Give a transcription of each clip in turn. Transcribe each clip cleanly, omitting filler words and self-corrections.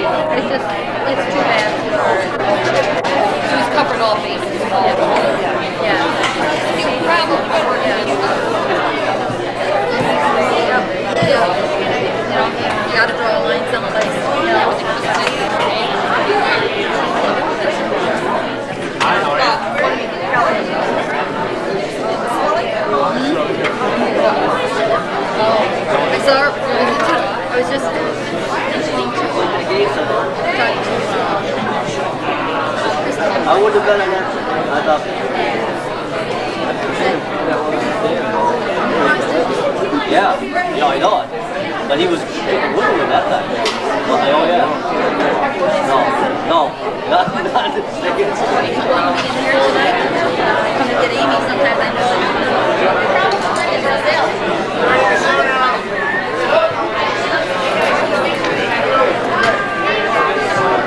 It's just, it's too bad for she's covered all bases. Yeah. You probably you gotta draw a line someplace. I saw her. I was just listening to I would have been an answer. I thought. Yeah, I know it. But he was whittling that time. Oh yeah. No, not seconds. here tonight. Come and get Amy sometimes. I know.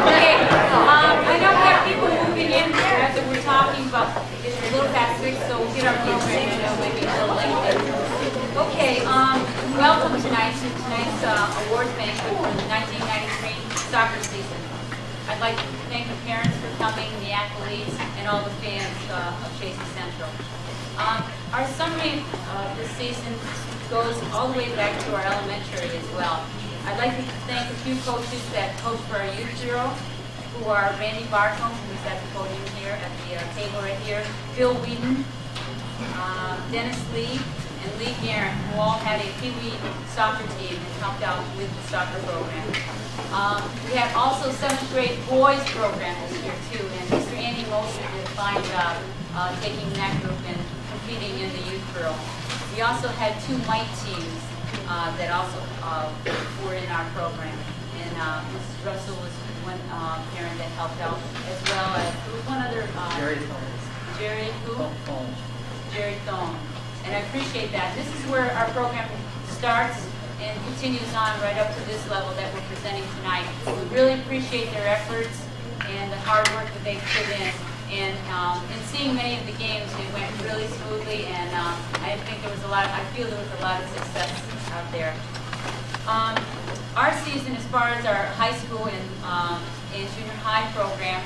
Okay, I know we have people moving in as we're talking, but it's a little past 6, so we'll get our program maybe a little late. Okay, welcome tonight to tonight's awards banquet for the 1993 soccer season. I'd like to thank the parents for coming, the athletes, and all the fans of Chazy Central. Our summary of this season goes all the way back to our elementary as well. I'd like to thank a few coaches that coach for our youth bureau, who are Randy Barcombe, who's at the podium here, at the table right here, Bill Whedon, Dennis Lee, and Lee Guerin, who all had a Pee-wee soccer team and helped out with the soccer program. We have also 7th grade boys program this year too, and Mr. Andy Moser did a fine job taking that group and competing in the youth bureau. We also had 2 mite teams that also were in our program, and Mrs. Russell was one parent that helped out, as well as there was one other Jerry who? Jerry Thone. And I appreciate that. This is where our program starts and continues on right up to this level that we're presenting tonight. We really appreciate their efforts and the hard work that they put in. And seeing many of the games, it went really smoothly, and I think there was I feel there was a lot of success out there. Our season, as far as our high school and junior high program,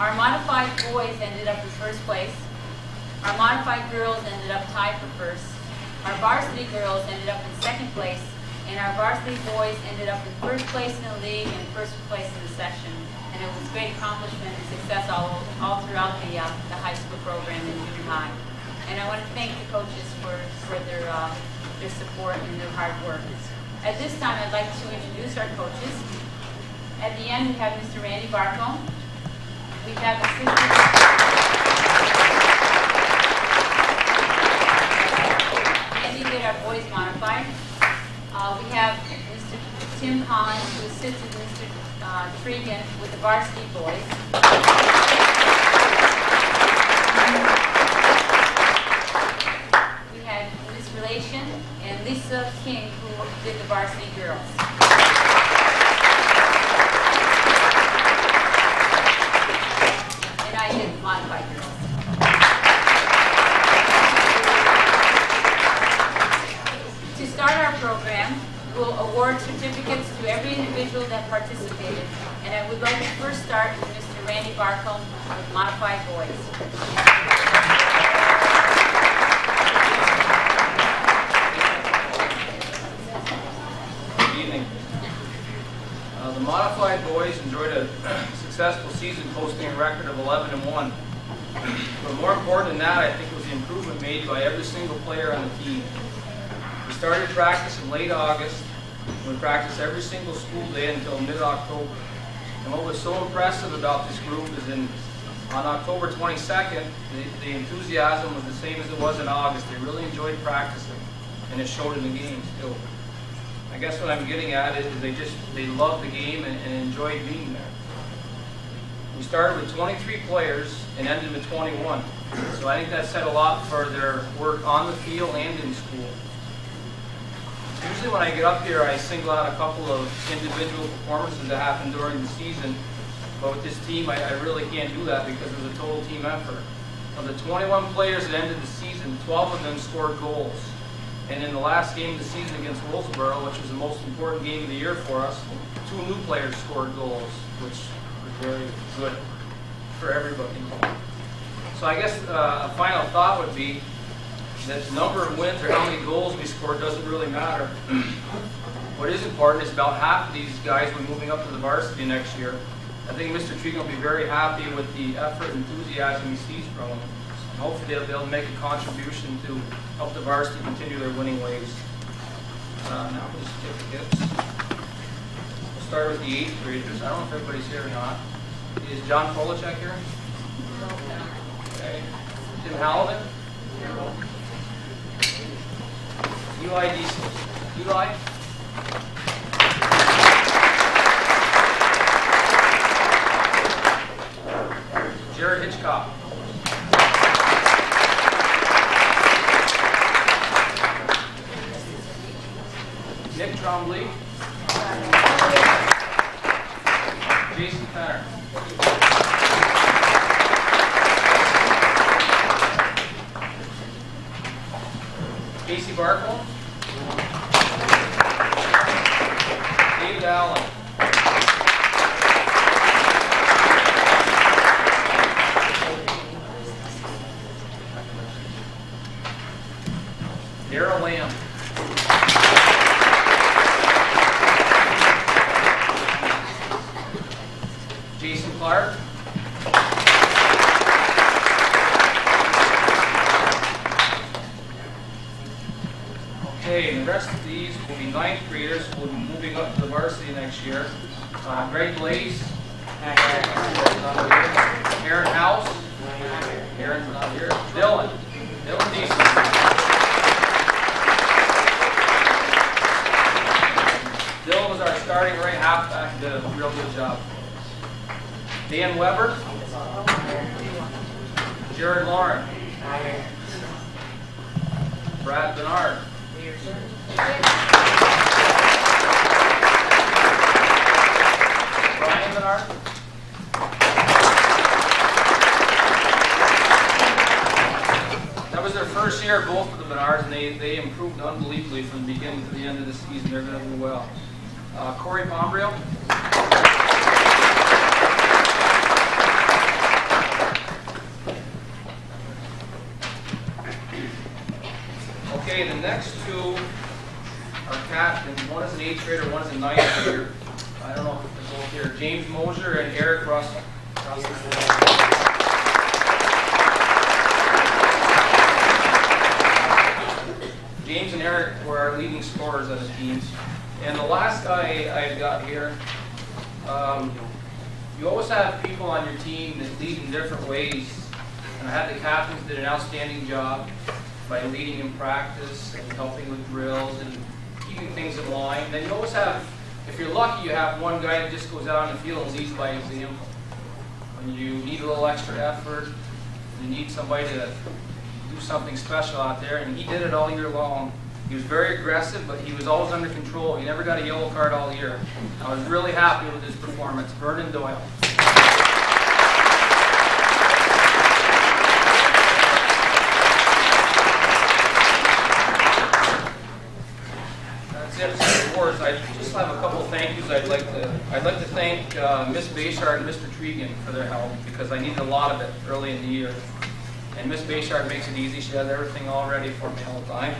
our modified boys ended up in first place. Our modified girls ended up tied for first. Our varsity girls ended up in second place, and our varsity boys ended up in first place in the league and first place in the section. And it was a great accomplishment and success all throughout the high school program and junior high. And I want to thank the coaches for their support and their hard work. At this time, I'd like to introduce our coaches. At the end, we have Mr. Randy Barcombe. We have assistant. Did our boys modified. We have Mr. Tim Collins, who assisted Mr. Tregan with the varsity boys. We had Ms. Relation and Lisa King, who did the varsity girls. And I did the modified girls. To start our program, we'll award certificates to every individual that participated. And I would like to first start with Mr. Randy Barcombe with modified boys. Good evening. The modified boys enjoyed a successful season, posting a record of 11-1. But more important than that, I think, was the improvement made by every single player on the team. We started practice in late August, and we practiced every single school day until mid-October. And what was so impressive about this group is on October 22nd, the enthusiasm was the same as it was in August. They really enjoyed practicing, and it showed in the games too. I guess what I'm getting at is they loved the game and enjoyed being there. We started with 23 players and ended with 21. So I think that said a lot for their work on the field and in school. Usually when I get up here, I single out a couple of individual performances that happened during the season. But with this team, I really can't do that because it was a total team effort. Of the 21 players that ended the season, 12 of them scored goals. And in the last game of the season against Wolfsboro, which was the most important game of the year for us, 2 new players scored goals, which was very good for everybody. So I guess a final thought would be that the number of wins or how many goals we scored doesn't really matter. What is important is about half of these guys will be moving up to the varsity next year. I think Mr. Tregan will be very happy with the effort and enthusiasm he sees from them. And hopefully they'll be able to make a contribution to help the varsity continue their winning ways. Now for the certificates. We'll start with the 8th graders. I don't know if everybody's here or not. Is John Polachek here? Okay. Tim Halligan? Eli Diesel. Eli? Jared Hitchcock. Nick Trombley. Jason Fenner. Casey Barkle. David Allen. Daryl Lamb. Jason Clark. Okay, and the rest of these will be 9th graders who will be moving up to the varsity next year. Greg Blaze. Aaron House. Aaron's not here. Dylan Deason. Dylan was our starting right halfback, did a real good job. Dan Weber. Jared Lauren. Brad Bernard. Brian Bernard. That was their first year, both of the Bernards, and they improved unbelievably from the beginning to the end of the season. They're going to do well. Corey Pombrio. Okay, the next 2 are captains. One is an 8th grader, one is a 9th grader. I don't know if they're both here. James Mosier and Eric Russell. James and Eric were our leading scorers as teams. And the last guy I've got here, you always have people on your team that lead in different ways. And I had the captains did an outstanding job by leading in practice and helping with drills and keeping things in line. Then you always have, if you're lucky, you have one guy that just goes out on the field and leads by example. When you need a little extra effort, you need somebody to do something special out there, and he did it all year long. He was very aggressive, but he was always under control. He never got a yellow card all year. I was really happy with his performance. Vernon Doyle. That's it for the awards. I just have a couple of thank yous. I'd like to thank Miss Bayshard and Mr. Tregan for their help, because I needed a lot of it early in the year. And Miss Bayshard makes it easy. She has everything all ready for me all the time.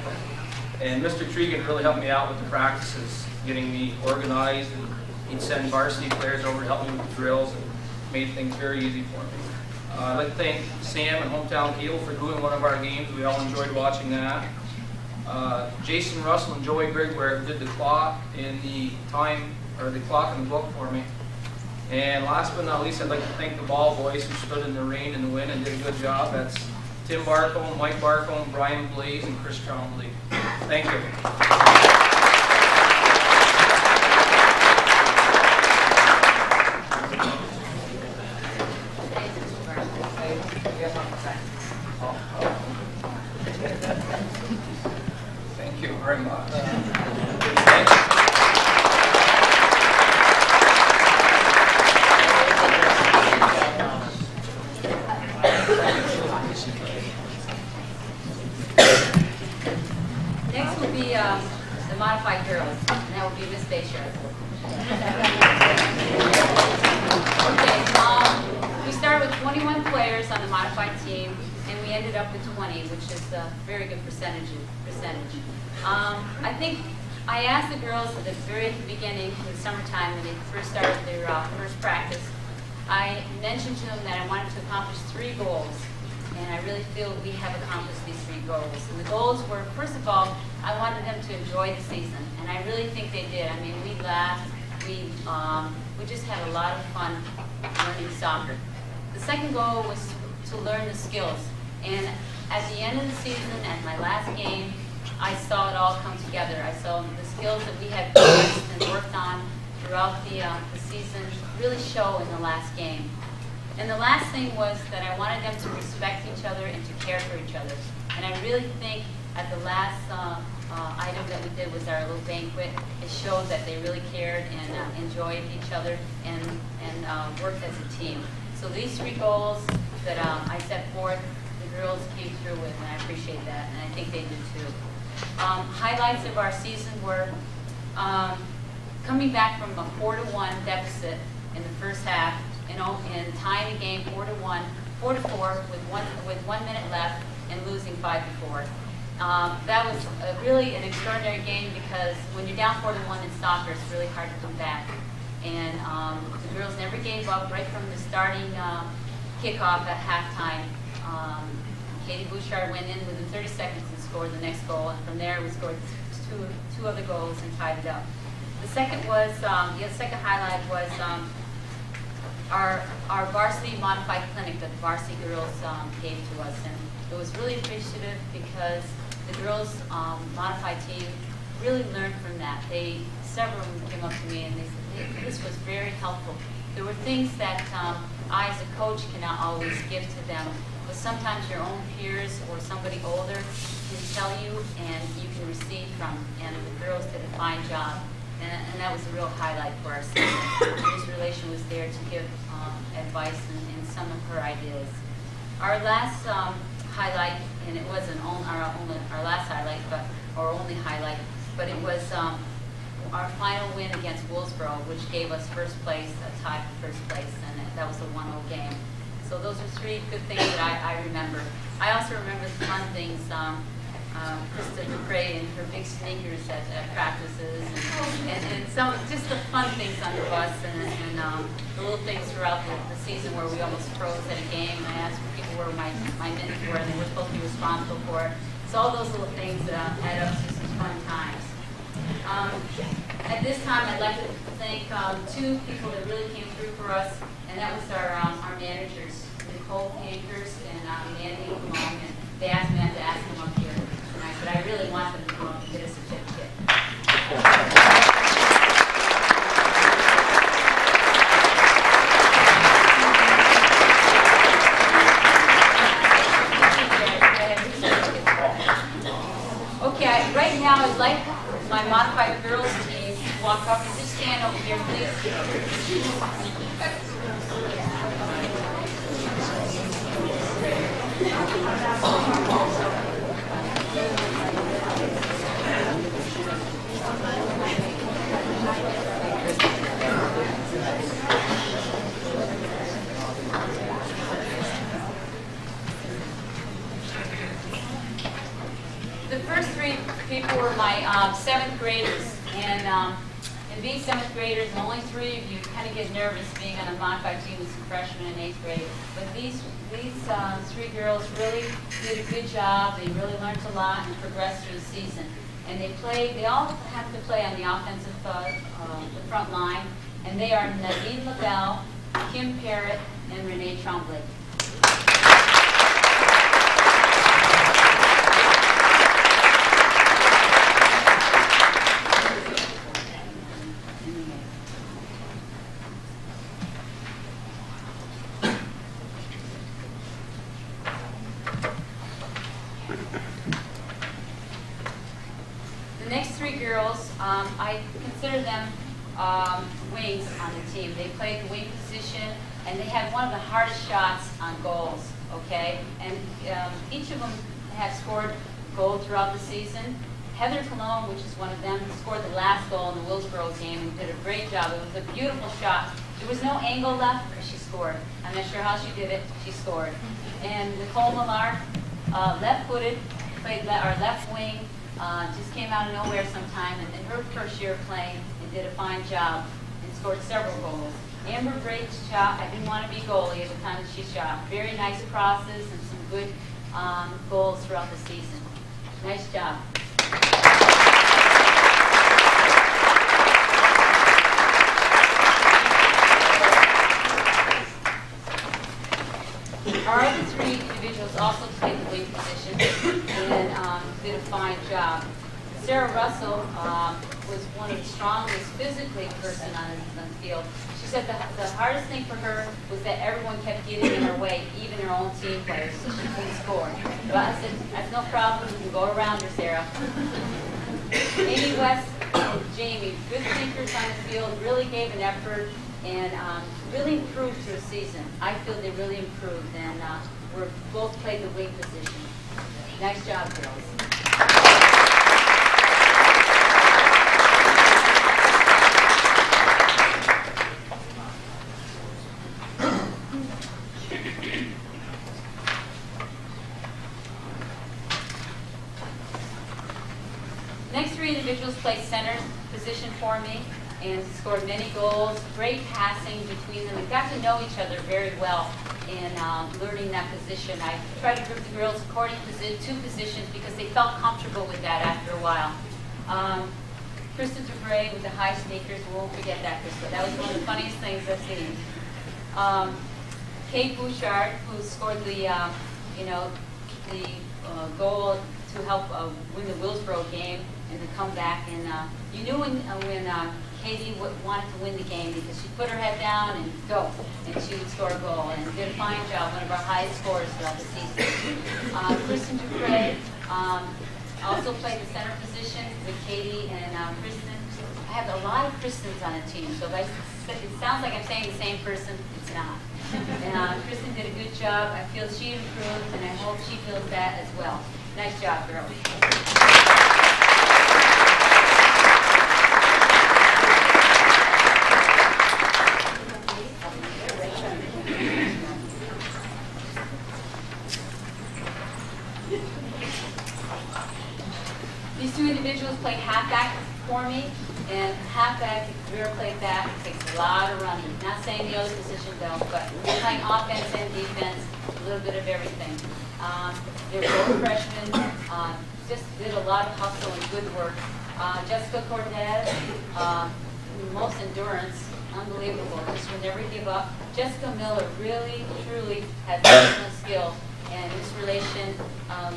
And Mr. Tregan really helped me out with the practices, getting me organized, and he'd send varsity players over to help me with the drills and made things very easy for me. I'd like to thank Sam and Hometown Cable for doing one of our games. We all enjoyed watching that. Jason Russell and Joey Grigware did the clock in the time, or the clock in the book for me. And last but not least, I'd like to thank the ball boys who stood in the rain and the wind and did a good job. That's Tim Barcombe, Mike Barcombe, Brian Blaze, and Chris Trombley. Thank you. Thank you very much. Next 20, which is a very good percentage. I think I asked the girls at the very beginning, in the summertime, when they first started their first practice, I mentioned to them that I wanted to accomplish 3 goals. And I really feel we have accomplished these 3 goals. And the goals were, first of all, I wanted them to enjoy the season. And I really think they did. I mean, we laughed. We just had a lot of fun learning soccer. The second goal was to learn the skills. And at the end of the season, at my last game, I saw it all come together. I saw the skills that we had practiced and worked on throughout the season really show in the last game. And the last thing was that I wanted them to respect each other and to care for each other. And I really think at the last item that we did was our little banquet. It showed that they really cared and enjoyed each other and worked as a team. So these 3 goals that I set forth, the girls came through with, and I appreciate that, and I think they did too. Highlights of our season were coming back from a 4-1 deficit in the first half, and tying the game 4-1, 4-4 with 1 minute left, and losing 5-4. That was really an extraordinary game because when you're down 4-1 in soccer, it's really hard to come back. And the girls never gave up right from the starting kickoff at halftime. Katie Bouchard went in within 30 seconds and scored the next goal, and from there we scored two other goals and tied it up. The second highlight was our varsity modified clinic that the varsity girls gave to us, and it was really appreciative because the girls modified team really learned from that. Several of them came up to me and they said, this was very helpful. There were things that I as a coach cannot always give to them, but sometimes your own peers or somebody older can tell you and you can receive from, and the girls did a fine job. And that was a real highlight for our season. Ms. Relation was there to give advice and some of her ideas. Our last highlight, and it wasn't our last highlight, but our only highlight, but it was our final win against Woolsboro, which gave us first place, a tie for first place, and that was a 1-0 game. So those are 3 good things that I remember. I also remember the fun things. Krista Dupre and her big sneakers at practices, and some just the fun things on the bus, and the little things throughout the season where we almost froze at a game. And I asked people where my mittens were, and they were supposed to be responsible for it. So all those little things add up to some fun times. At this time, I'd like to thank 2 people that really came through for us, and that was our managers, Nicole Pankers and Mandy Malone. And they asked me to ask them up here. But I really want them to come up and get a certificate. Okay, right now I'd like my modified girls team to walk up and just stand over here, please. The first 3 people were my 7th graders, and being 7th graders, and only 3 of you kind of get nervous being on a modified team with some freshmen in 8th grade. But these 3 girls really did a good job. They really learned a lot and progressed through the season. And they all have to play on the offensive the front line, and they are Nadine LaBelle, Kim Parrott, and Renee Tremblay. The next 3 girls, I consider them wings on the team. They played the wing position, and they had one of the hardest shots on goals, okay? And each of them have scored goal throughout the season. Heather Cologne, which is one of them, scored the last goal in the Willsboro game and did a great job. It was a beautiful shot. There was no angle left, but she scored. I'm not sure how she did it. She scored. And Nicole Millard left-footed, played our left wing, just came out of nowhere sometime, and in her first year of playing, and did a fine job and scored several goals. Amber Brake's shot, I didn't want to be goalie at the time that she shot. Very nice crosses and some good goals throughout the season. Nice job. Our other three individuals also played the wing position and did a fine job. Sarah Russell was one of the strongest physically person on the field. She said the hardest thing for her was that everyone kept getting in her way, even her own team players, so she couldn't score. But I said, that's no problem, you can go around her, Sarah. Amy West and Jamie, good thinkers on the field, really gave an effort and really improved through the season. I feel they really improved, and we're both played the wing position. Nice job, girls. Next three individuals played center position for me and scored many goals, great passing between them, and got to know each other very well in learning that position. I tried to group the girls according to positions because they felt comfortable with that after a while. Kristen DeBray with the high sneakers, we won't forget that, Krista. That was one of the funniest things I've seen. Kate Bouchard, who scored the goal to help win the Willsboro game and the comeback. And you knew when Katie wanted to win the game because she put her head down and go, and she would score a goal. And did a fine job, one of our highest scorers throughout the season. Kristen DuPre also played the center position with Katie and Kristen. I have a lot of Kristens on the team, so if it sounds like I'm saying the same person, it's not. And Kristen did a good job. I feel she improved, and I hope she feels that as well. Nice job, girls. These two individuals played halfback for me, and halfback, if you ever played that, it takes a lot of running. Not saying the other position don't, but we're playing offense and defense, a little bit of everything. They're both freshmen, just did a lot of hustle and good work. Jessica Cortez, most endurance, unbelievable, just would never give up. Jessica Miller really, truly has excellent skill, and this relation,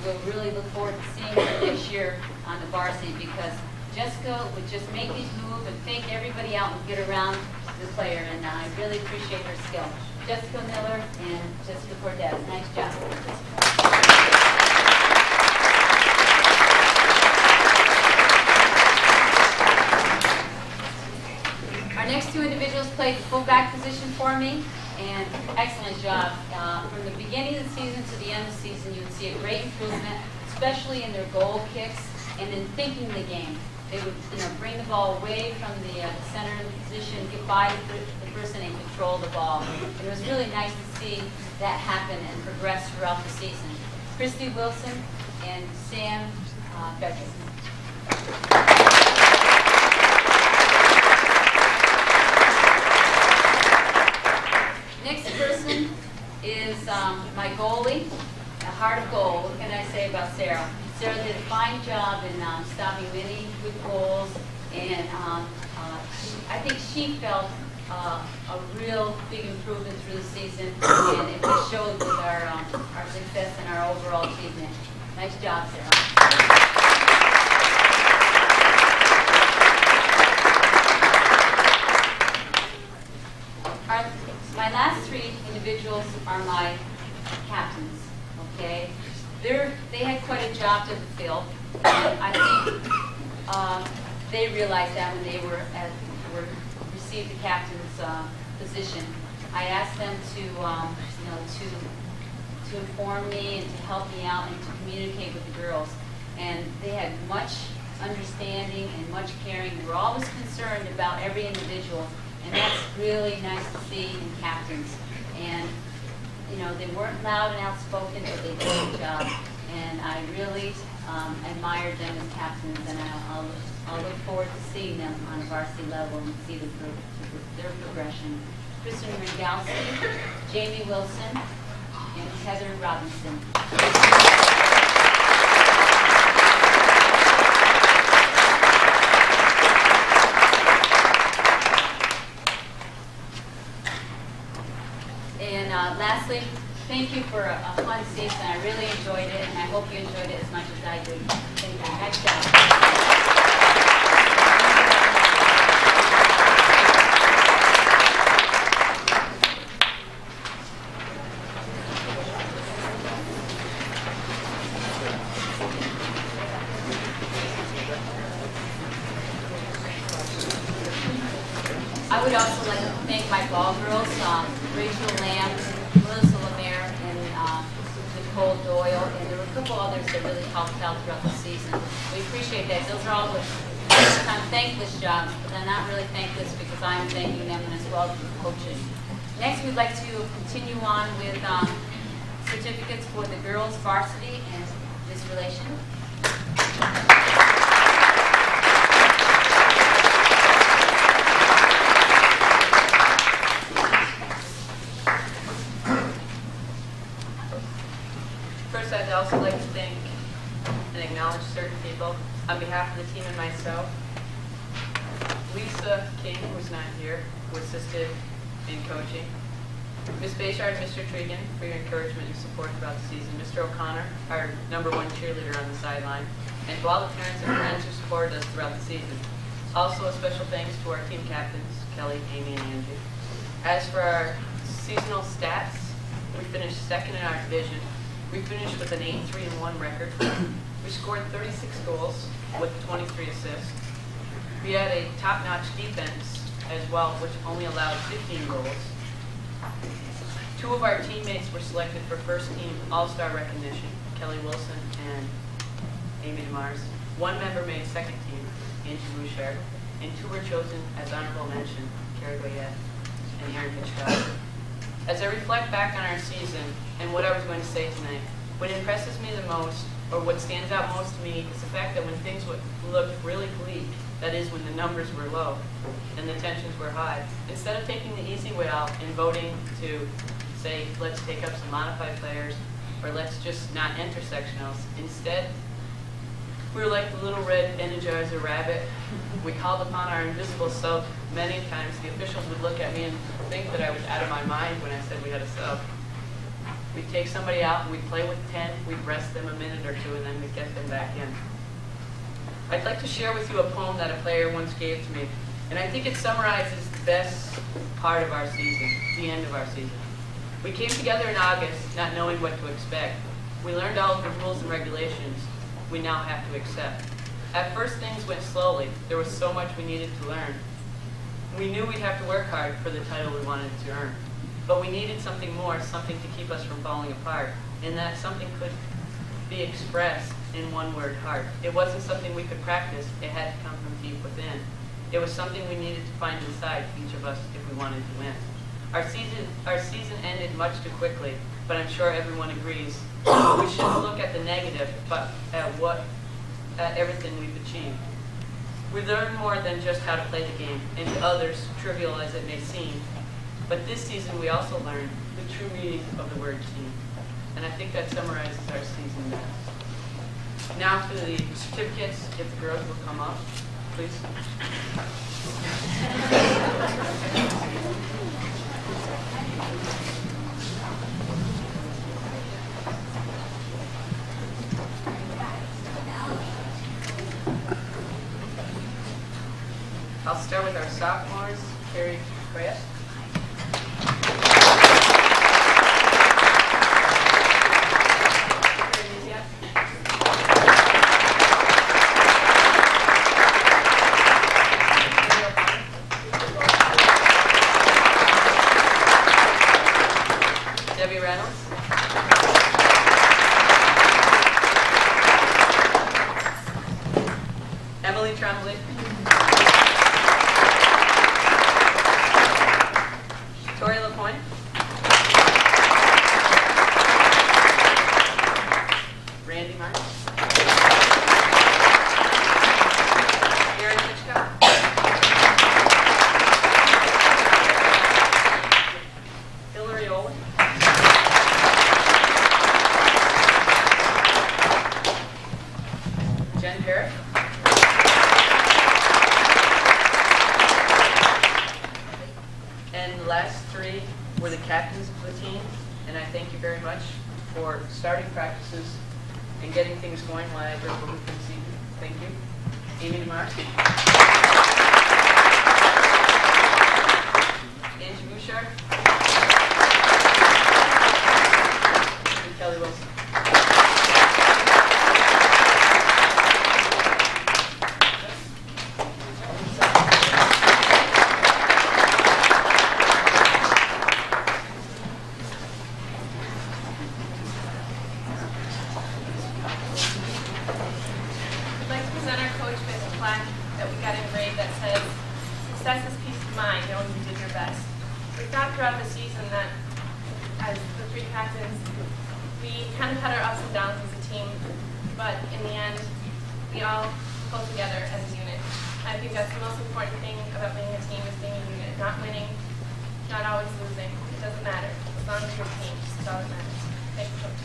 we'll really look forward to seeing her next year on the varsity because Jessica would just make these moves and fake everybody out and get around the player, and I really appreciate her skill. Jessica Miller and Jessica Cortez, nice job. Our next two individuals played the fullback position for me, and excellent job. From the beginning of the season to the end of the season, you would see a great improvement, especially in their goal kicks and in thinking the game. They would bring the ball away from the center of the position, get by the person and control the ball. And it was really nice to see that happen and progress throughout the season. Christy Wilson and Sam Frederick. Next person is my goalie, a heart of goal. What can I say about Sarah? Sarah did a fine job in stopping many good goals, and I think she felt a real big improvement through the season, and it just showed with our success and our overall achievement. Nice job, Sarah. My last three individuals are my captains, okay? They had quite a job to fulfill. I think they realized that when they received the captain's position. I asked them to inform me and to help me out and to communicate with the girls. And they had much understanding and much caring. They were always concerned about every individual, and that's really nice to see in captains. And they weren't loud and outspoken, but they did a good job. and I really admired them as captains, and I'll look forward to seeing them on a varsity level and see their progression. Kristen Ringalski, Jamie Wilson, and Heather Robinson. And lastly, thank you for a fun season. I really enjoyed it, and I hope you enjoyed it as much as I did. Thank you. Nice job. I would also like to thank my ball girls, Rachel Lamb, Melissa Lemaire, and Nicole Doyle, and there were a couple others that really helped out throughout the season. We appreciate that. Those are all the thankless jobs, but they're not really thankless because I'm thanking them as well as the coaches. Next, we'd like to continue on with certificates for the girls varsity and this relation. First, I'd also like to thank and acknowledge certain people on behalf of the team and myself. Lisa King, who's not here, who assisted in coaching. Ms. Bayshard, Mr. Tregan, for your encouragement and support throughout the season. Mr. O'Connor, our #1 cheerleader on the sideline. And to all the parents and friends who supported us throughout the season. Also, a special thanks to our team captains, Kelly, Amy, and Angie. As for our seasonal stats, we finished second in our division. We finished with an 8-3-1 record. We scored 36 goals with 23 assists. We had a top-notch defense as well, which only allowed 15 goals. 2 of our teammates were selected for first-team All-Star recognition, Kelly Wilson and Amy DeMars. 1 member made second team, Angie Bouchard, and 2 were chosen as honorable mention, Carrie Goyette and Aaron Hitchcock. As I reflect back on our season and what I was going to say tonight, what impresses me the most, or what stands out most to me, is the fact that when things looked really bleak, that is when the numbers were low and the tensions were high, instead of taking the easy way out and voting to say, let's take up some modified players, or let's just not enter sectionals, instead, we were like the little red Energizer rabbit. We called upon our invisible sub many times. The officials would look at me and think that I was out of my mind when I said we had a sub. We'd take somebody out and we'd play with 10, we'd rest them a minute or two, and then we'd get them back in. I'd like to share with you a poem that a player once gave to me, and I think it summarizes the best part of our season, the end of our season. We came together in August, not knowing what to expect. We learned all of the rules and regulations we now have to accept. At first, things went slowly. There was so much we needed to learn. We knew we'd have to work hard for the title we wanted to earn. But we needed something more, something to keep us from falling apart. And that something could be expressed in one word, heart. It wasn't something we could practice. It had to come from deep within. It was something we needed to find inside each of us if we wanted to win. Our season ended much too quickly, but I'm sure everyone agrees. We shouldn't look at the negative, but at everything we've achieved. We learned more than just how to play the game, and to others, trivial as it may seem. But this season, we also learned the true meaning of the word team. And I think that summarizes our season best. Now for the certificates, if the girls will come up, please. I'll start with our sophomores, Carrie Crest. Debbie Reynolds. Emily Tremblay. Tori LaPointe. Randy And the last 3 were the captains of the team, and I thank you very much for starting practices and getting things going while I drove over to see you. Thank you. Amy DeMar. Angie Bouchard. And Kelly Wilson. I'd like to present our coach with a plaque that we got engraved that says, "Success is peace of mind, knowing you did your best." We thought throughout the season that as the 3 captains, we kind of had our ups and downs as a team, but in the end, we all pulled together as a unit. I think that's the most important thing about being a team is being a unit, not winning, not always losing. It doesn't matter. As long as you're a team, it's all that matters. Thank you, Coach.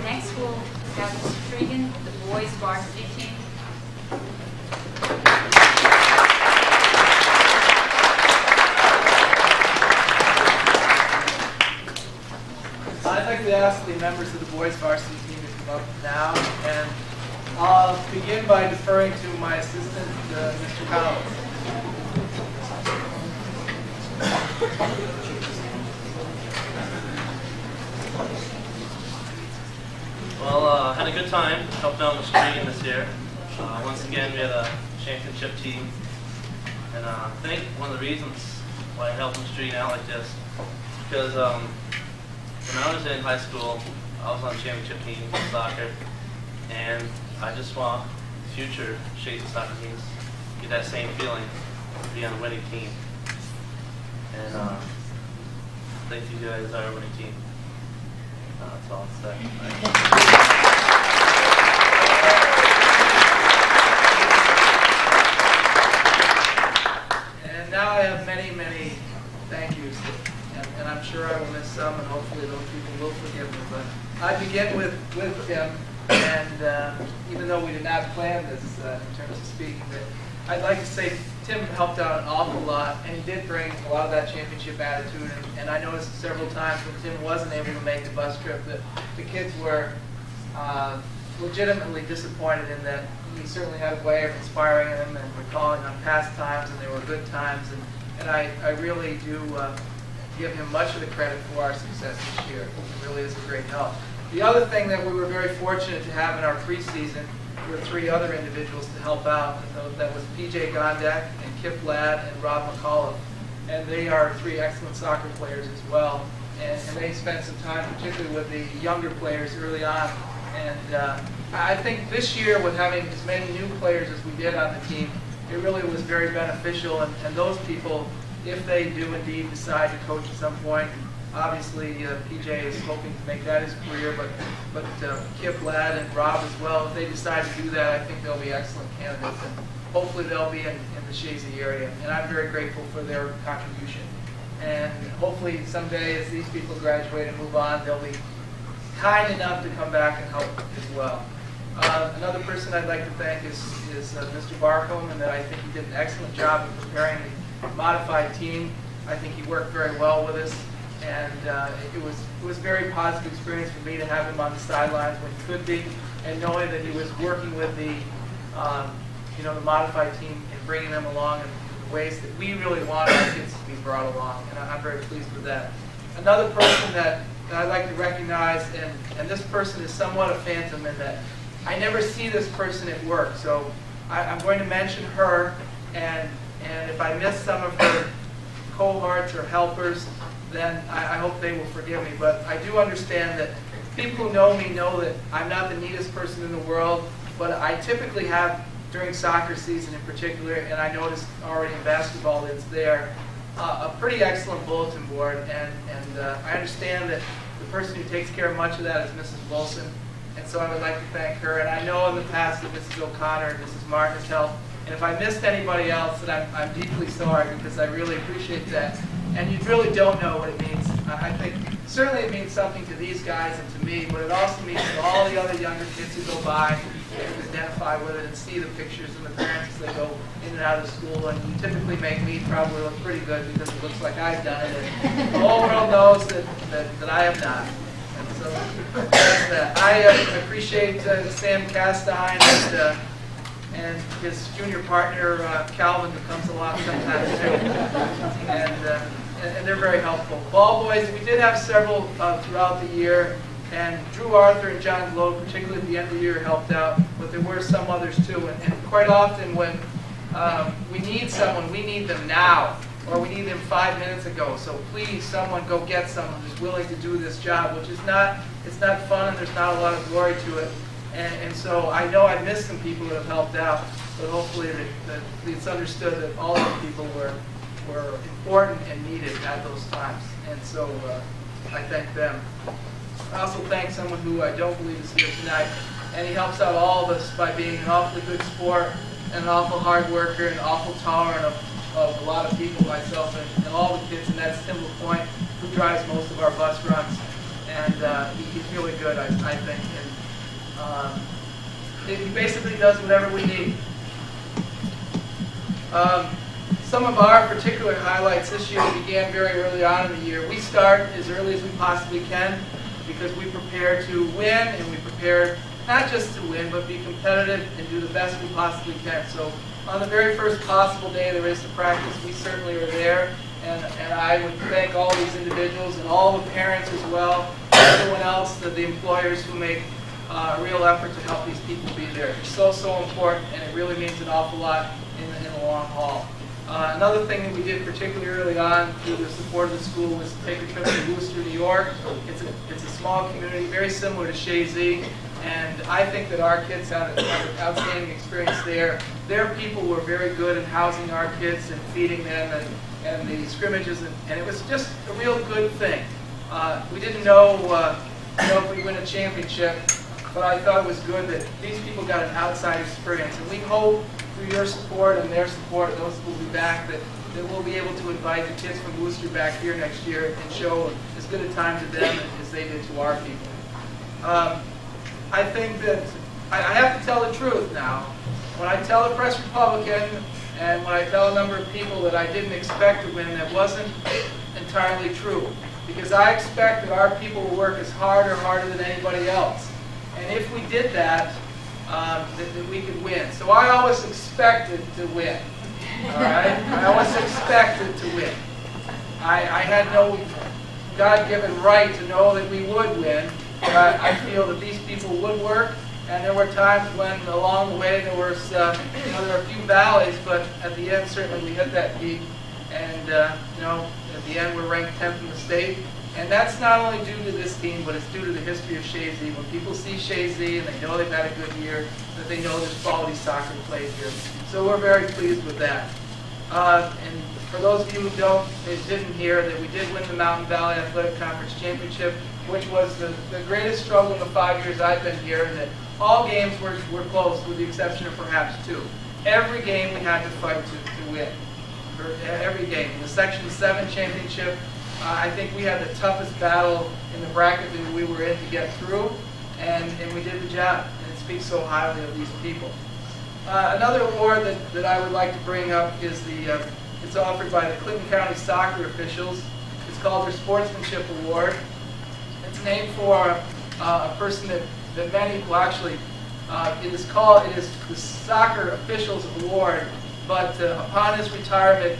Next, we'll have Mr. Tregan, the boys varsity team. I'd like to ask the members of the boys varsity team to come up now, and I'll begin by deferring to my assistant, Mr. Collins. Well, had a good time helping out with Stream this year. Once again, we had a championship team, and I think one of the reasons why I helped Stream out like this because when I was in high school, I was on the championship team in soccer, and I just want future Chazy soccer teams to get that same feeling, to be on a winning team. And I think you guys are a winning team. That's all I'll say. And now I have many, many thank yous, and I'm sure I will miss some, and hopefully those people will forgive me. But I begin with Tim, and even though we did not plan this in terms of speaking, but I'd like to say Tim helped out an awful lot, and he did bring a lot of that championship attitude. And I noticed several times when Tim wasn't able to make the bus trip that the kids were legitimately disappointed in that. He certainly had a way of inspiring them and recalling on past times, and they were good times. And I really do give him much of the credit for our success this year. It really is a great help. The other thing that we were very fortunate to have in our preseason were 3 other individuals to help out. And that was PJ Gondak and Kip Ladd and Rob McCullough. And they are 3 excellent soccer players as well. And they spent some time, particularly with the younger players early on. And I think this year, with having as many new players as we did on the team, it really was very beneficial. And those people, if they do indeed decide to coach at some point, obviously PJ is hoping to make that his career, but Kip Ladd and Rob as well, if they decide to do that, I think they'll be excellent candidates, and hopefully they'll be in the Chazy area. And I'm very grateful for their contribution. And hopefully someday, as these people graduate and move on, they'll be kind enough to come back and help as well. Another person I'd like to thank is Mr. Barcombe, and that I think he did an excellent job of preparing the modified team. I think he worked very well with us, and it was a very positive experience for me to have him on the sidelines when he could be, and knowing that he was working with the the modified team and bringing them along in the ways that we really want our kids to be brought along, and I'm very pleased with that. Another person that I'd like to recognize, and this person is somewhat a phantom in that I never see this person at work, so I'm going to mention her, and if I miss some of her cohorts or helpers, then I hope they will forgive me. But I do understand that people who know me know that I'm not the neatest person in the world, but I typically have, during soccer season in particular, and I noticed already in basketball that it's there, a pretty excellent bulletin board, and I understand that the person who takes care of much of that is Mrs. Wilson, and so I would like to thank her. And I know in the past that Mrs. O'Connor and Mrs. Martin has helped, And if I missed anybody else, then I'm deeply sorry, because I really appreciate that. And you really don't know what it means. I think certainly it means something to these guys and to me, but it also means to all the other younger kids who go by and identify with it and see the pictures and the parents as they go in and out of school. And you typically make me probably look pretty good because it looks like I've done it. And the whole world knows that I have not. And so that's that. I appreciate Sam Castine and his junior partner, Calvin, who comes along sometimes too. And they're very helpful. Ball boys, we did have several throughout the year, and Drew Arthur and John Glow, particularly at the end of the year, helped out, but there were some others too. And quite often when we need someone, we need them now, or we need them 5 minutes ago. So please, someone go get someone who's willing to do this job, which is it's not fun and there's not a lot of glory to it. And so I know I missed some people that have helped out, but hopefully that it's understood that all of the people were important and needed at those times. And so I thank them. I also thank someone who I don't believe is here tonight, and he helps out all of us by being an awfully good sport and an awful hard worker and awful tolerant of a lot of people, myself and all the kids, and that's Tim LaPointe, who drives most of our bus runs. And he's really good, I think. And he basically does whatever we need. Some of our particular highlights this year began very early on in the year. We start as early as we possibly can because we prepare to win, and we prepare not just to win, but be competitive and do the best we possibly can. So on the very first possible day there is to practice, we certainly are there. And I would thank all these individuals and all the parents as well, and everyone else, the employers who make a real effort to help these people be there. It's so important, and it really means an awful lot in the long haul. Another thing that we did particularly early on through the support of the school was to take a trip to Worcester, New York. It's a small community, very similar to Chazy, and I think that our kids had an outstanding experience there. Their people were very good at housing our kids and feeding them and the scrimmages, and it was just a real good thing. We didn't know if we'd win a championship, but I thought it was good that these people got an outside experience, and we hope through your support and their support, those who will be back, that we'll be able to invite the kids from Worcester back here next year and show as good a time to them as they did to our people. I think that I have to tell the truth now. When I tell the Press Republican and when I tell a number of people that I didn't expect to win, that wasn't entirely true. Because I expect that our people will work as hard or harder than anybody else. And if we did that, that we could win. So I always expected to win. All right? I always expected to win. I had no God-given right to know that we would win, but I feel that these people would work. And there were times when along the way there was, there were a few valleys, but at the end certainly we hit that peak. And at the end we're ranked 10th in the state. And that's not only due to this team, but it's due to the history of Chazy. When people see Chazy and they know they've had a good year, that they know there's quality soccer played here. So we're very pleased with that. And for those of you who didn't hear, that we did win the Mountain Valley Athletic Conference Championship, which was the greatest struggle in the 5 years I've been here, and that all games were close with the exception of perhaps 2. Every game we had to fight to win. For every game. In the Section 7 championship, I think we had the toughest battle in the bracket that we were in to get through, and we did the job, and it speaks so highly of these people. Another award that I would like to bring up is it's offered by the Clinton County soccer officials. It's called their Sportsmanship Award. It's named for a person that many, well actually, it is the Soccer Officials Award, but upon his retirement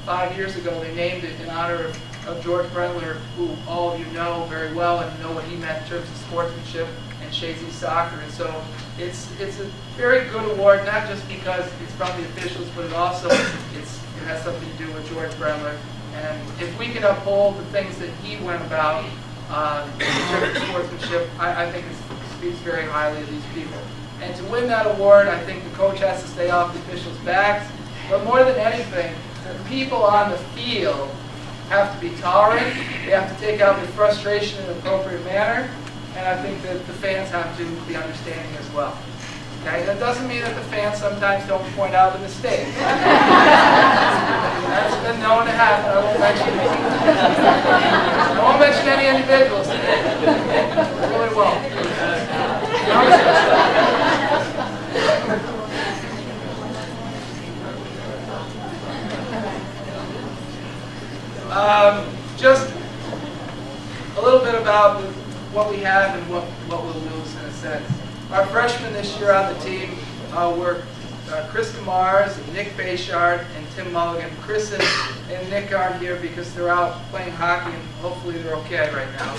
5 years ago, they named it in honor of George Brendler, who all of you know very well and know what he meant in terms of sportsmanship and Chazy soccer. And so it's a very good award, not just because it's from the officials, but it also it has something to do with George Brendler. And if we can uphold the things that he went about in terms of sportsmanship, I think it speaks very highly of these people. And to win that award, I think the coach has to stay off the officials' backs. But more than anything, the people on the field have to be tolerant. They have to take out their frustration in an appropriate manner. And I think that the fans have to be understanding as well. Okay, that doesn't mean that the fans sometimes don't point out the mistakes. That's been known to happen. I won't mention any individuals today. Really won't. Just a little bit about what we have and what we'll lose in a sense. Our freshmen this year on the team were Chris Kamars, Nick Bayshard, and Tim Mulligan. Chris and Nick aren't here because they're out playing hockey, and hopefully they're okay right now.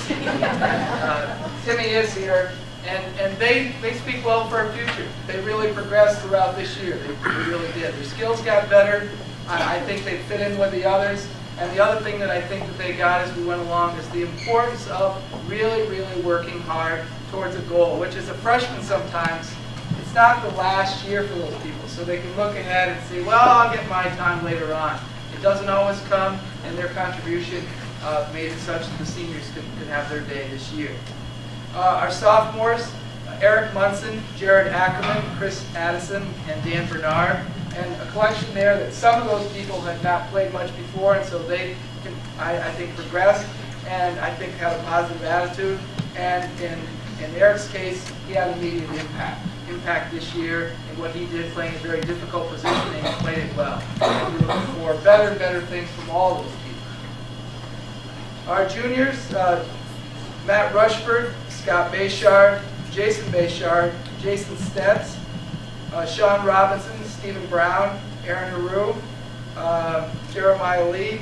Timmy is here, and they speak well for our future. They really progressed throughout this year. They really did. Their skills got better. I think they fit in with the others. And the other thing that I think that they got as we went along is the importance of really, really working hard towards a goal, which as a freshman sometimes, it's not the last year for those people. So they can look ahead and say, well, I'll get my time later on. It doesn't always come, and their contribution made it such that the seniors could have their day this year. Our sophomores, Eric Munson, Jared Ackerman, Chris Addison, and Dan Bernard. And a collection there that some of those people had not played much before, and so they can, I think, progressed and I think had a positive attitude. And in Eric's case, he had immediate impact this year in what he did, playing a very difficult position, and he played it well. And we're looking for better and better things from all those people. Our juniors, Matt Rushford, Scott Bayshard, Jason Bayshard, Jason Stetz, Sean Robinson, Stephen Brown, Aaron Aru, Jeremiah Lee,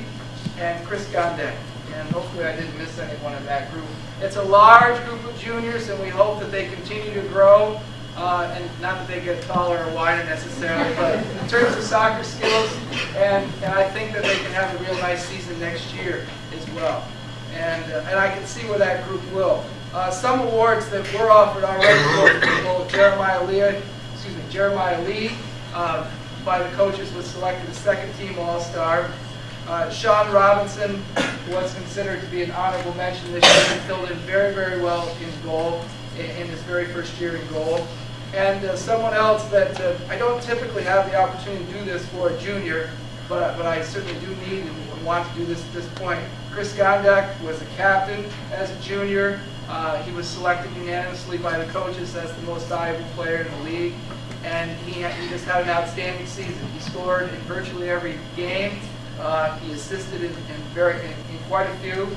and Chris Gondek. And hopefully I didn't miss anyone in that group. It's a large group of juniors, and we hope that they continue to grow, and not that they get taller or wider necessarily, but in terms of soccer skills, and I think that they can have a real nice season next year as well. And I can see where that group will. Some awards that were offered already for people, Jeremiah Lee, by the coaches, was selected as second-team All-Star. Sean Robinson was considered to be an honorable mention this year. He filled in very, very well in goal, in his very first year in goal. And someone else that I don't typically have the opportunity to do this for a junior, but I certainly do need and want to do this at this point. Chris Gondak was a captain as a junior. He was selected unanimously by the coaches as the most valuable player in the league. And he just had an outstanding season. He scored in virtually every game. He assisted in quite a few.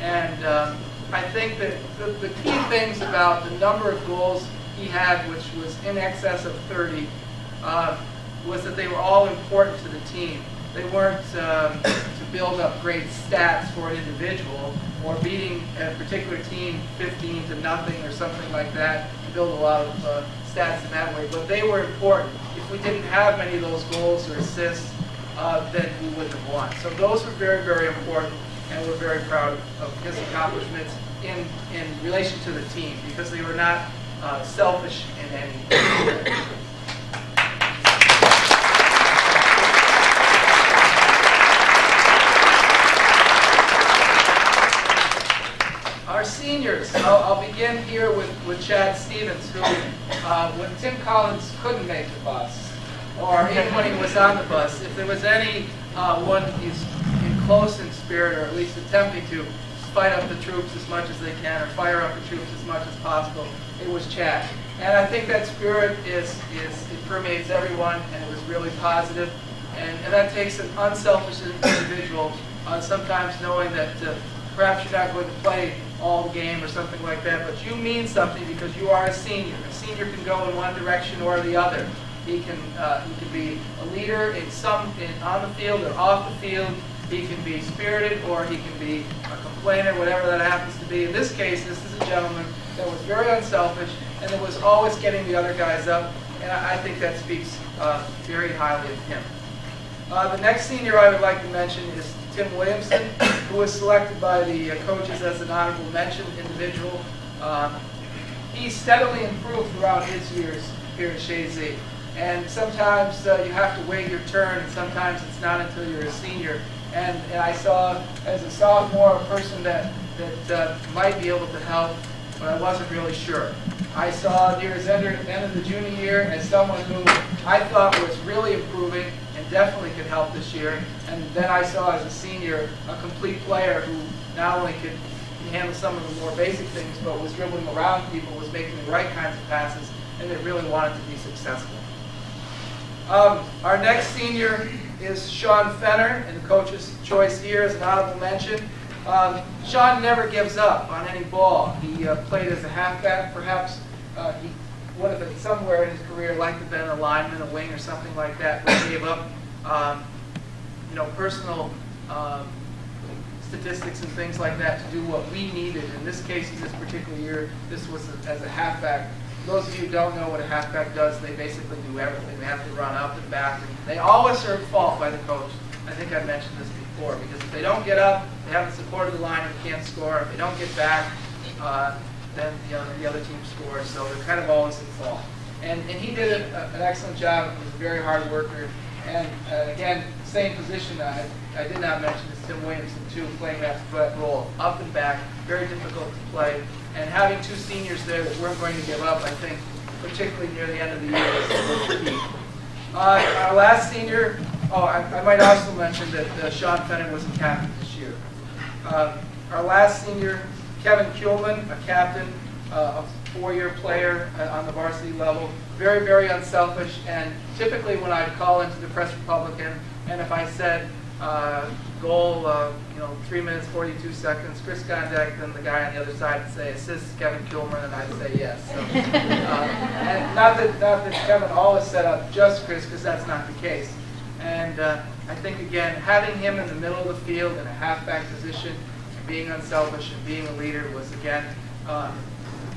And I think that the key things about the number of goals he had, which was in excess of 30, was that they were all important to the team. They weren't to build up great stats for an individual or beating a particular team 15-0 or something like that to build a lot of stats in that way, but they were important. If we didn't have many of those goals or assists, then we wouldn't have won. So those were very, very important, and we're very proud of his accomplishments in relation to the team, because they were not selfish in any way. Our seniors, I'll begin here with Chad Stevens, who, when Tim Collins couldn't make the bus, or even when he was on the bus, if there was any one who's close in spirit, or at least attempting to fight up the troops as much as they can, or fire up the troops as much as possible, it was Chad. And I think that spirit it permeates everyone, and it was really positive. And that takes an unselfish individual, sometimes knowing that perhaps you're not going to play all game or something like that, but you mean something because you are a senior. A senior can go in one direction or the other. He can be a leader on the field or off the field. He can be spirited, or he can be a complainer, whatever that happens to be. In this case, this is a gentleman that was very unselfish and that was always getting the other guys up, and I think that speaks very highly of him. The next senior I would like to mention is Tim Williamson, who was selected by the coaches as an honorable mention individual. He steadily improved throughout his years here at Chazy. And sometimes you have to wait your turn, and sometimes it's not until you're a senior. And I saw, as a sophomore, a person that might be able to help, but I wasn't really sure. I saw near his end of the junior year as someone who I thought was really improving and definitely could help this year. And then I saw as a senior a complete player who not only could handle some of the more basic things, but was dribbling around people, was making the right kinds of passes, and that really wanted to be successful. Our next senior is Sean Fenner, and the coach's choice here is an honorable mention. Sean never gives up on any ball. He played as a halfback, perhaps. He would have somewhere in his career liked to have been a lineman, a wing, or something like that, but he gave up personal statistics and things like that to do what we needed. In this case, in this particular year, this was as a halfback. Those of you who don't know what a halfback does, they basically do everything. They have to run up and back. And they always are at fault by the coach. I think I mentioned this before, because if they don't get up, they haven't supported the line and can't score. If they don't get back, then the other team scores. So they're kind of always at fault. And he did an excellent job. He was a very hard worker. And again, same position. I did not mention this, Tim Williamson too, playing that role, up and back, very difficult to play. And having two seniors there that weren't going to give up, I think, particularly near the end of the year, was key. Our last senior, I might also mention that Sean Fenner was a captain this year. Our last senior, Kevin Kuhlman, a captain, a four-year player on the varsity level, very, very unselfish. And typically when I'd call into the Press Republican, and if I said goal, 3 minutes, 42 seconds, Chris Gondek, then the guy on the other side would say, assist Kevin Kuhlman, and I'd say yes. So, and not that Kevin always set up just Chris, because that's not the case. And I think, again, having him in the middle of the field in a halfback position, being unselfish and being a leader was, again,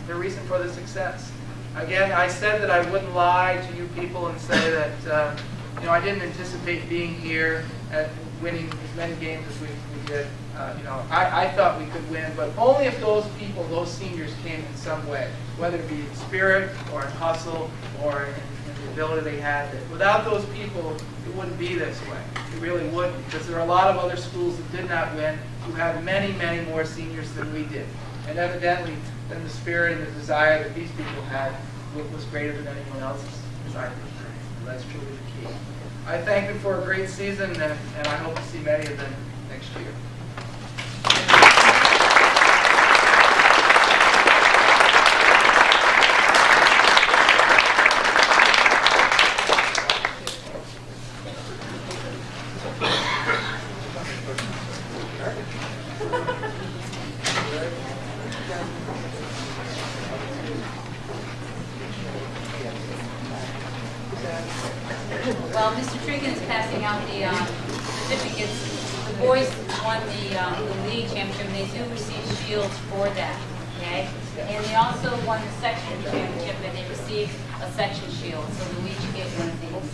the reason for the success. Again, I said that I wouldn't lie to you people and say that I didn't anticipate being here and winning as many games as we did. I thought we could win, but only if those people, those seniors, came in some way, whether it be in spirit or in hustle or in the ability they had. Without those people, it wouldn't be this way. It really wouldn't, because there are a lot of other schools that did not win who had many, many more seniors than we did. And evidently, then the spirit and the desire that these people had was greater than anyone else's desire. And that's truly the key. I thank them for a great season, and I hope to see many of them next year. Well, Mr. Trigan is passing out the certificates. The boys won the league championship, and they do receive shields for that, okay? And they also won the section championship, and they received a section shield, so we'll each get one of these.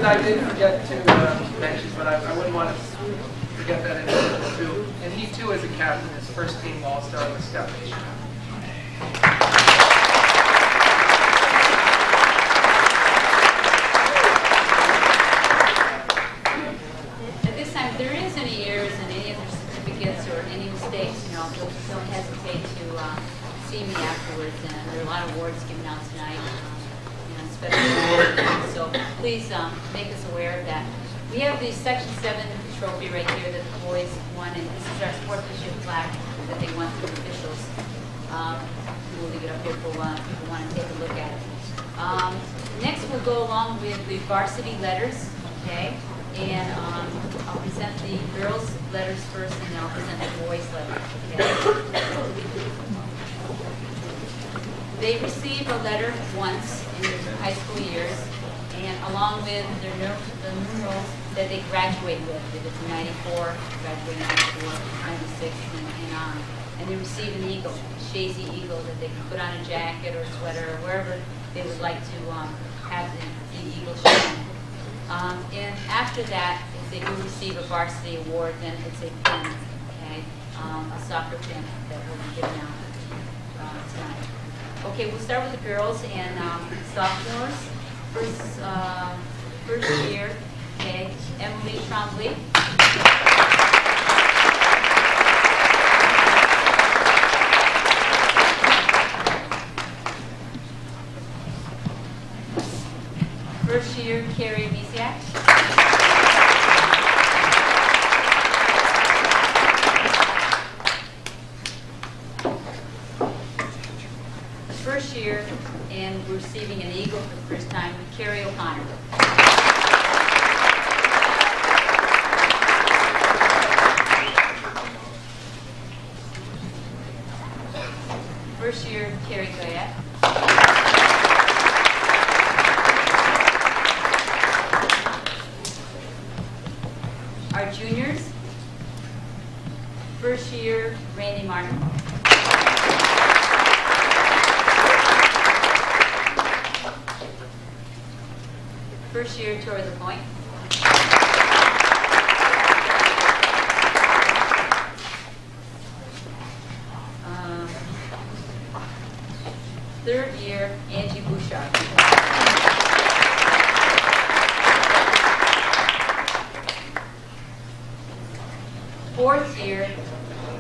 I did forget to mention, but I wouldn't want to forget that individual too. And he too is a captain, his first team All-Star in the Scout Nation. At this time, if there is any errors in any of their certificates or any mistakes, don't hesitate to see me afterwards. And there are a lot of awards given out tonight, special awards. So please make us aware of that. We have the Section 7 trophy right here that the boys won, and this is our sportsmanship plaque that they won through officials. We'll leave it up here for people who want to take a look at it. Next, we'll go along with the varsity letters, okay? And I'll present the girls' letters first, and then I'll present the boys' letters, okay? They receive a letter once in their high school years, and along with the numerals that they graduate with. If it's 94, graduate 94, 96, and on. And they receive an eagle, a Chazy eagle that they can put on a jacket or a sweater or wherever they would like to have the eagle shown. And after that, if they do receive a varsity award, then it's a pin, okay? A soccer pin that will be given out tonight. Okay, we'll start with the girls and sophomores. First year, okay, Emily Trombley. First year, Carrie Misiak. First year, and we're receiving an eagle for the first time, Carrie O'Connor. First year, Carrie Goyette. Our juniors, first year, Randy Martin. First year, Tori LaPointe. Third year, Angie Bouchard. Fourth year,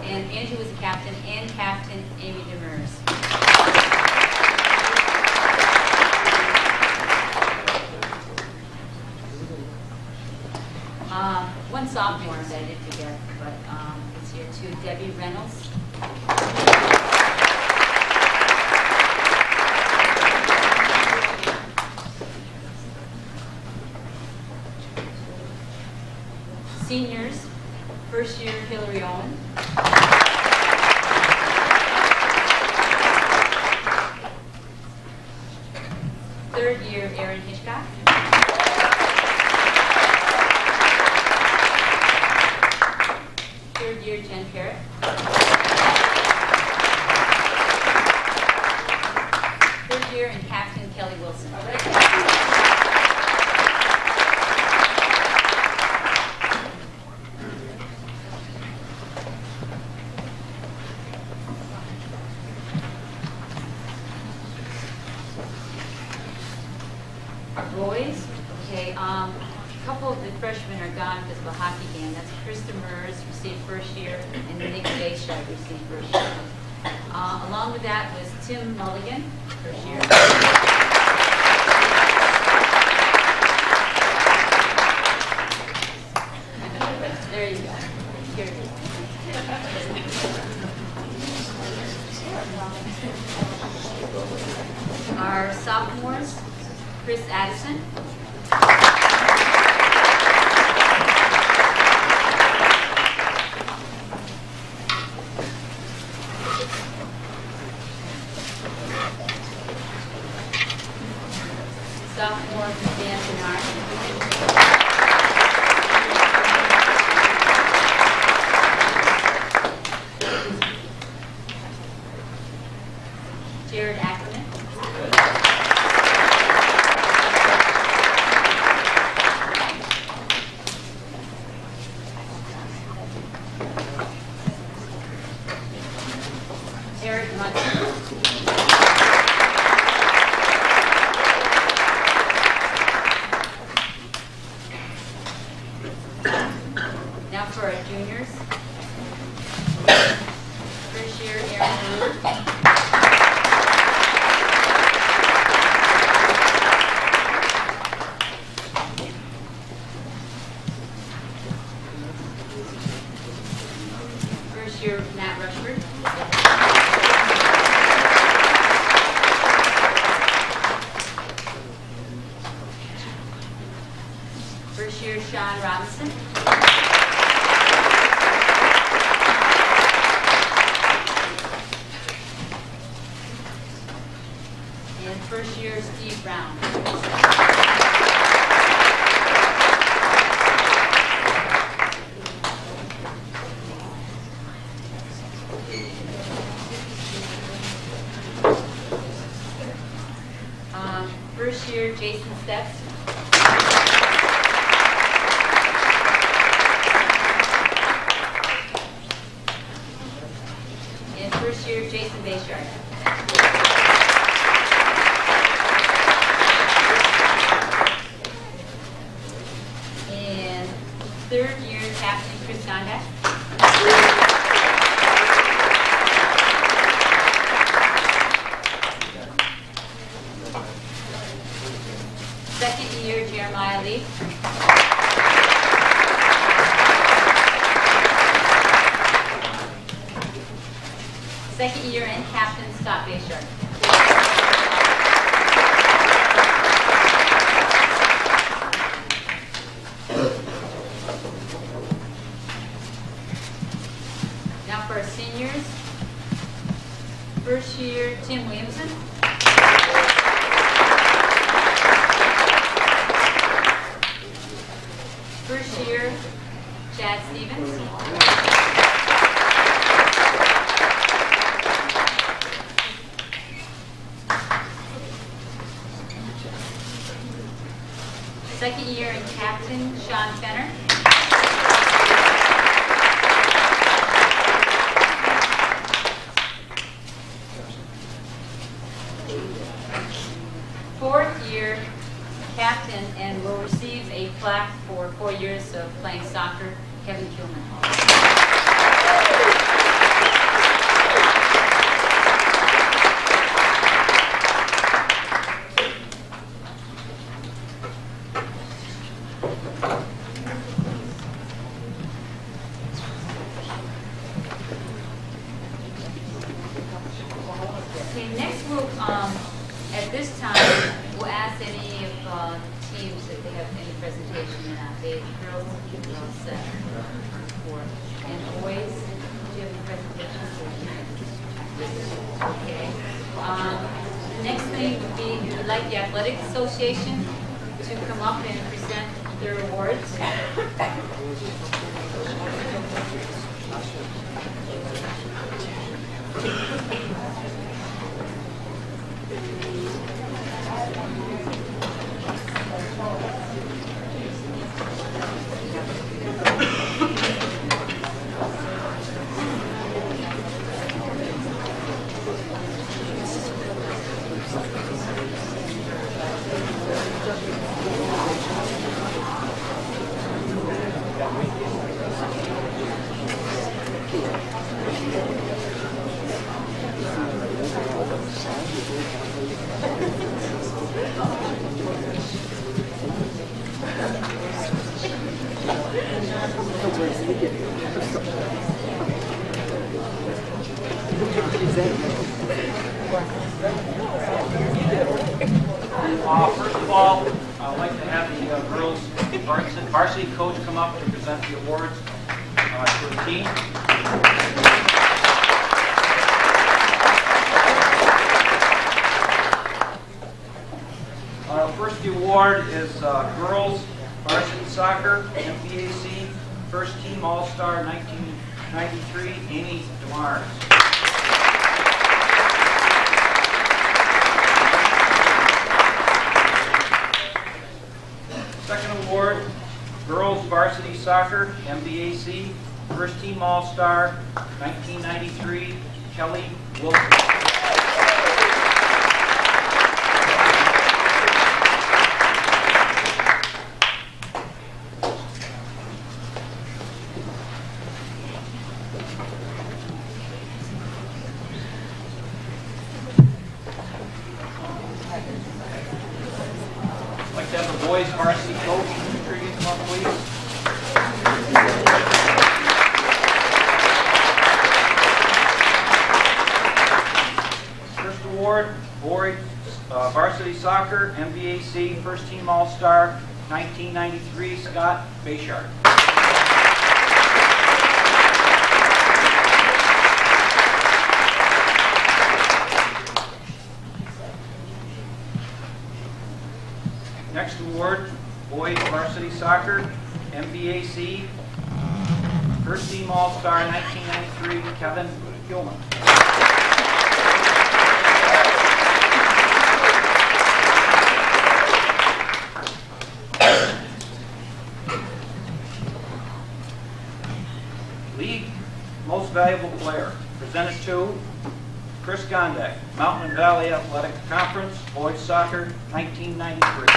and Angie was a captain, and Captain Amy Demers. One sophomore that I did forget, but it's here too, Debbie Reynolds. Seniors, first year, Hillary Owen. Third year, Erin Hitchcock. Third year, Jen Parrott. Third year, and Captain Kelly Wilson. Boys, okay, a couple of the freshmen are gone because of a hockey game. That's Krista Mers received first year, and Nick Bayshard received first year. Along with that was Tim Mulligan, first year. There you go. Here it is. Our sophomores, Chris Addison. Sophomore, Dan Bernard. Jared Ackerman. John Robinson. And first year, Steve Brown. First year, Jason Steps. And first year, Jason Bayshard. And third year, Captain Chris Gondak. Second year, Jeremiah Lee. Second year and captain, Scott Bayshard. Now for our seniors. First year, Tim Williamson. First year, Chad Stevens. Second year and captain, Sean Fenner. Fourth year, captain, and will receive a plaque for 4 years of playing soccer, Kevin Kuhlman. Okay, next we'll, at this time, we'll ask any of teams if they have any presentation. The girls are all set. And boys, do you have any presentations? Okay. Next thing would be, we would like the Athletic Association to come up and present their awards. First of all, I'd like to have the girls varsity coach come up and present the awards to the team. Our first award is girls varsity soccer, MVAC, first team All-Star 1993, Amy DeMars. Second award, girls varsity soccer, MVAC, first team All-Star 1993, Kelly Wilson. I'd like to have the boys varsity coach, Triggy, come up, please. First award, boys varsity soccer, MVAC, first team All-Star 1993, Scott Bayshard. Next award, boys varsity soccer, MVAC, first team all-star 1993, Kevin Gilman. League most valuable player, presented to Chris Gondek, Mountain and Valley Athletic Conference, boys soccer, 1993.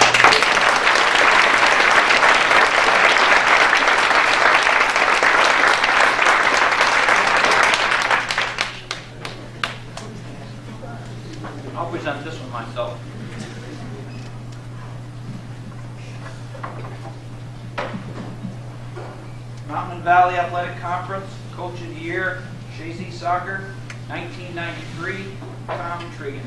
I'll present this one myself. Mountain and Valley Athletic Conference, Coach of the Year, Chazy Soccer, 1993, Tom Tregan.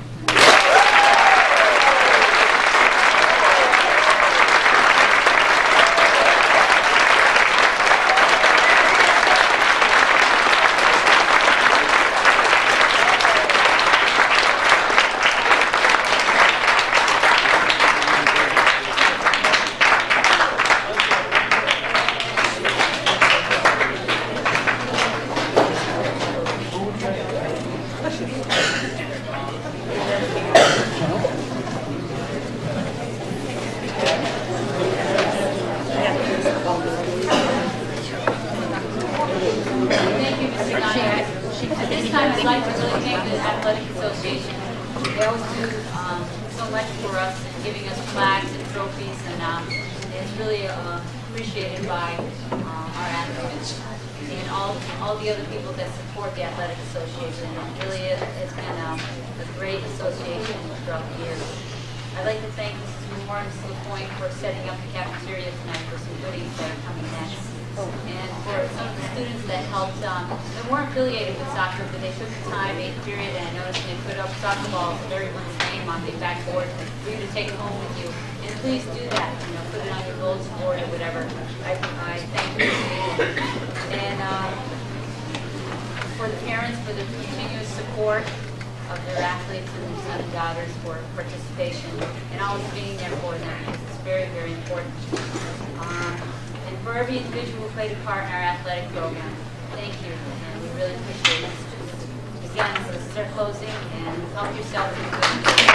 Thank you, Mr. Gondek. At this time, I'd like to really thank the Athletic Association. They always do so much for us in giving us plaques and trophies, and it's really appreciated by our athletes and all the other people that support the Athletic Association. It really has been a great association throughout the years. I'd like to thank Mrs. Moore and Mrs. LaPointe for setting up the cafeteria tonight for some goodies that are coming next. And for some of the students that helped, they weren't affiliated with soccer, but they took the time, 8th period, and I noticed they put up soccer balls with everyone's name on the backboard for you to take home with you. And please do that, put it on your bulletin board or whatever. I thank you. And for the parents, for the continuous support of their athletes and their sons and daughters for participation and always being there for them, because it's very, very important. And for every individual who played a part in our athletic program, thank you, and we really appreciate it. Again, this is our closing, and help yourself.